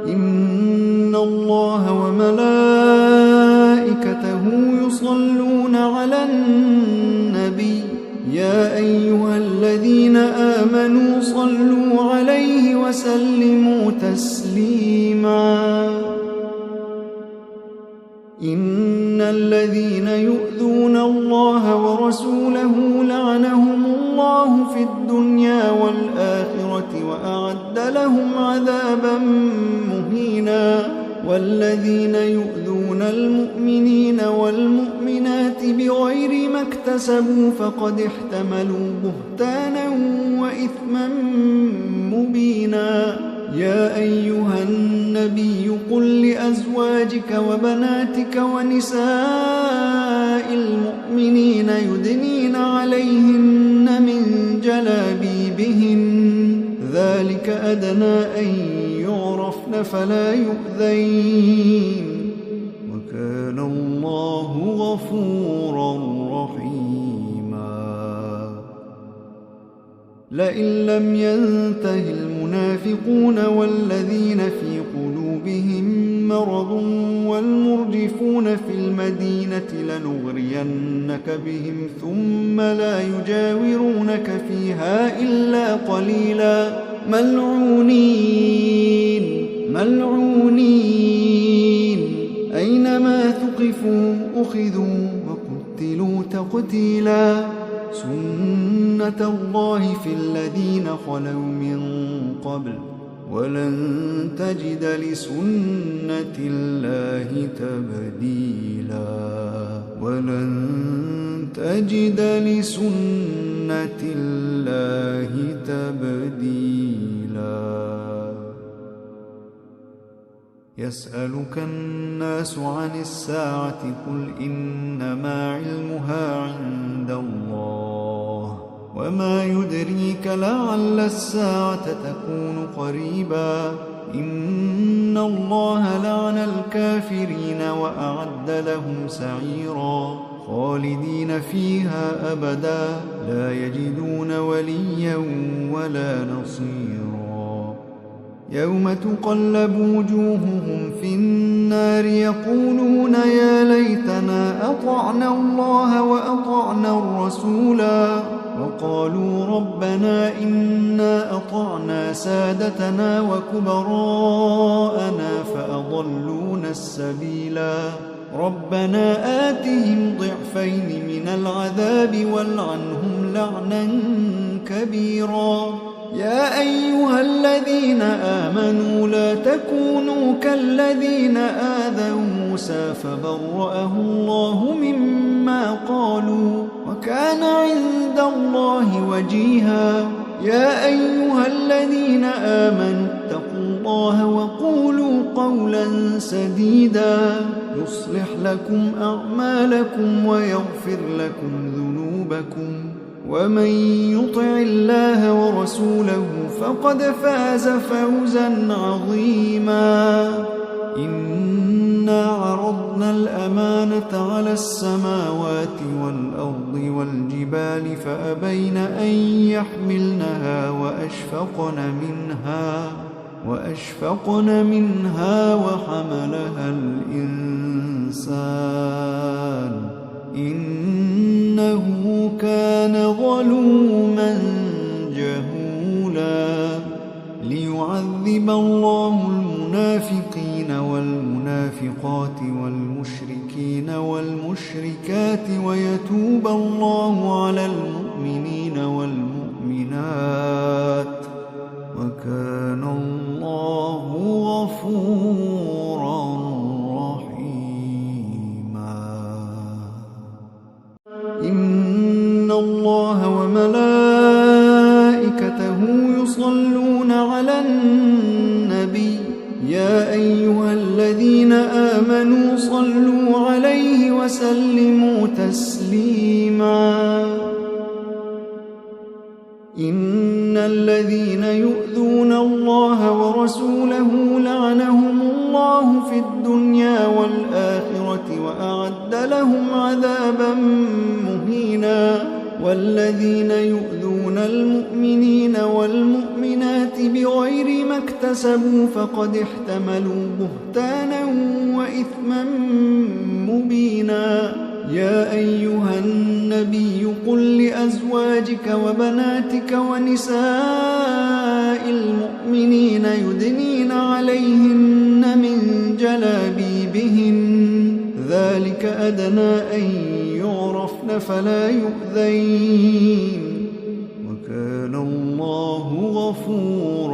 إن الله وملائكته يصلون على النبي يا أيها الذين آمنوا صلوا عليه وسلموا تسليما إن الذين يؤذون الله ورسوله لعنهم الله في الدنيا والآخرة وأعد لهم عذابا مهينا والذين يؤذون المؤمنين والمؤمنات بغير ما اكتسبوا فقد احتملوا بهتانا وإثما مبينا يا أيها النبي قل لأزواجك وبناتك ونساء المؤمنين يدنين عليهن من جلابيبهن ذلك أدنى أن يعرفن فلا يؤذين وكان الله غفورا رحيما لئن لم ينته المنافقون والذين في قلوبهم مرض والمرجفون في المدينة لنغرينك بهم ثم لا يجاورونك فيها إلا قليلا ملعونين أينما ثقفوا أخذوا وقتلوا تقتيلا سنة الله في الذين خلوا من قبل ولن تجد لسنة الله تبديلا يسألك الناس عن الساعة قل إنما علمها عند الله وما يدريك لعل الساعة تكون قريبا إن الله لعن الكافرين وأعد لهم سعيرا خالدين فيها أبدا لا يجدون وليا ولا نصيرا يوم تقلب وجوههم في النار يقولون يا ليتنا أطعنا الله وأطعنا الرسولا وقالوا ربنا إنا أطعنا سادتنا وكبراءنا فأضلونا السبيلا ربنا آتهم ضعفين من العذاب والعنهم لعنا كبيرا يا أيها الذين آمنوا لا تكونوا كالذين آذوا موسى فبرأه الله مما قالوا وكان عند الله وجيها يا أيها الذين آمنوا اتقوا الله وقولوا قولا سديدا يصلح لكم أعمالكم ويغفر لكم ذنوبكم ومن يطع الله ورسوله فقد فاز فوزا عظيما إنا عرضنا الأمانة على السماوات والأرض والجبال فأبين أن يحملنها وأشفقن منها وحملها الإنسان إنه كان ظلوما جهولا ليعذب الله المنافقين والمنافقات والمشركين والمشركات ويتوب الله على المؤمنين والمؤمنات وكان الله غفورا رحيما إن الله وملائكته يصلون على النبي يا أيها الذين آمنوا صلوا عليه وسلموا تسليما إن الذين يؤذون الله ورسوله لعنهم الله في الدنيا والآخرة وأعد لهم عذابا مهينا والذين يؤذون المؤمنين والمؤمنات بغير ما اكتسبوا فقد احتملوا بهتانا وإثما مبينا. يا أيها النبي قل لأزواجك وبناتك ونساء المؤمنين يدنين عليهن من جلابيبهن ذلك أدنى أن يعرفن فلا يؤذين وكان الله غفورا